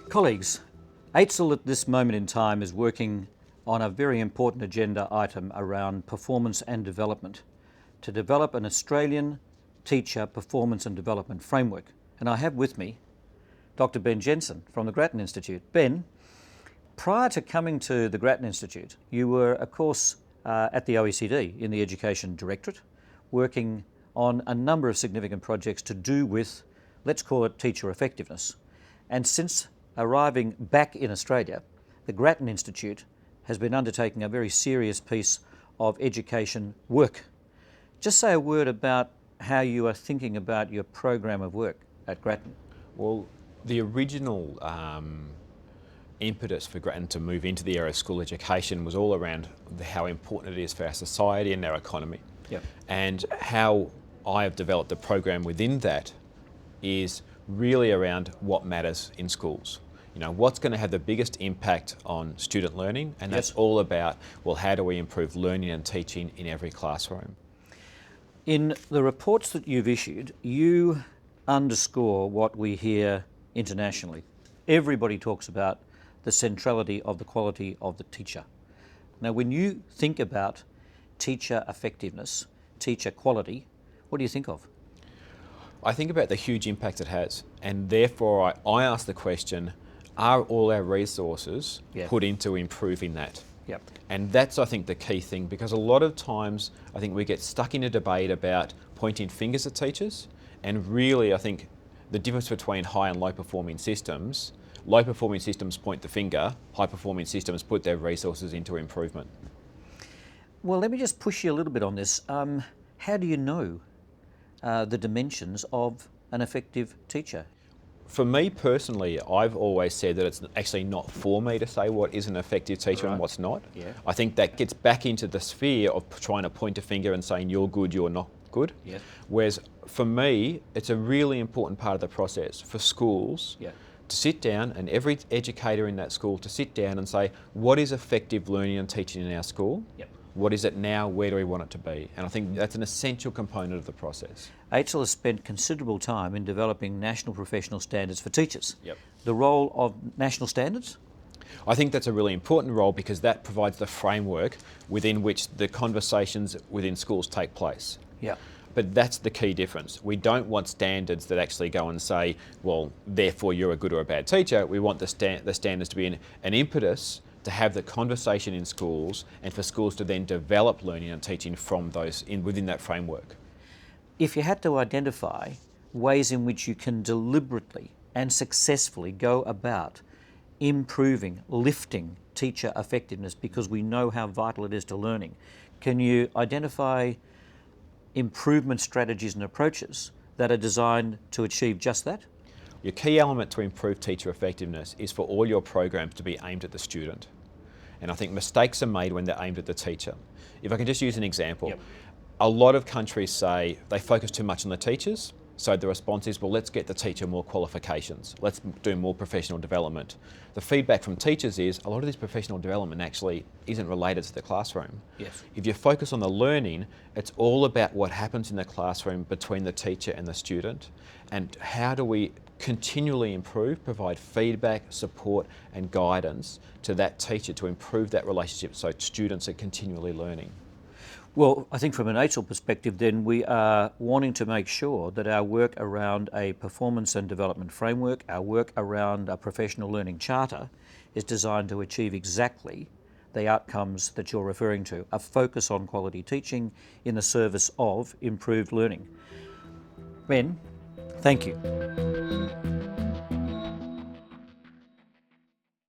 Colleagues, AITSL at this moment in time is working on a very important agenda item around performance and development to develop an Australian teacher performance and development framework. And I have with me Dr. Ben Jensen from the Grattan Institute. Ben, prior to coming to the Grattan Institute, you were, of course, at the OECD in the Education Directorate, working on a number of significant projects to do with, let's call it, teacher effectiveness. And since arriving back in Australia, the Grattan Institute has been undertaking a very serious piece of education work. Just say a word about how you are thinking about your program of work at Grattan. Well, the original impetus for Grattan to move into the area of school education was all around how important it is for our society and our economy. Yep. And how I have developed the program within that is really around what matters in schools. You know, what's going to have the biggest impact on student learning, and that's all about, well, how do we improve learning and teaching in every classroom? In the reports that you've issued, you underscore what we hear internationally. Everybody talks about the centrality of the quality of the teacher. Now, when you think about teacher effectiveness, teacher quality, what do you think of? I think about the huge impact it has, and therefore I ask the question, are all our resources put into improving that? Yep. And that's, I think, the key thing, because a lot of times I think we get stuck in a debate about pointing fingers at teachers, and really I think the difference between high and low performing systems point the finger, high performing systems put their resources into improvement. Well, let me just push you a little bit on this. How do you know the dimensions of an effective teacher? For me personally, I've always said that it's actually not for me to say what is an effective teacher and what's not. Yeah. I think that gets back into the sphere of trying to point a finger and saying you're good, you're not good. Yes. Whereas for me, it's a really important part of the process for schools to sit down, and every educator in that school to sit down and say, what is effective learning and teaching in our school? Yep. What is it now? Where do we want it to be? And I think that's an essential component of the process. AITSL has spent considerable time in developing national professional standards for teachers. Yep. The role of national standards? I think that's a really important role, because that provides the framework within which the conversations within schools take place. Yeah. But that's the key difference. We don't want standards that actually go and say, well, therefore you're a good or a bad teacher. We want the standards to be an impetus to have the conversation in schools, and for schools to then develop learning and teaching from those within that framework. If you had to identify ways in which you can deliberately and successfully go about improving, lifting teacher effectiveness, because we know how vital it is to learning, can you identify improvement strategies and approaches that are designed to achieve just that? Your key element to improve teacher effectiveness is for all your programs to be aimed at the student. And I think mistakes are made when they're aimed at the teacher. If I can just use an example, a lot of countries say they focus too much on the teachers, so the response is, well, let's get the teacher more qualifications, let's do more professional development. The feedback from teachers is a lot of this professional development actually isn't related to the classroom. Yes. If you focus on the learning, it's all about what happens in the classroom between the teacher and the student, and how do we continually improve, provide feedback, support and guidance to that teacher to improve that relationship so students are continually learning. Well, I think from an AITSL perspective then, we are wanting to make sure that our work around a performance and development framework, our work around a professional learning charter, is designed to achieve exactly the outcomes that you're referring to, a focus on quality teaching in the service of improved learning. Ben, thank you.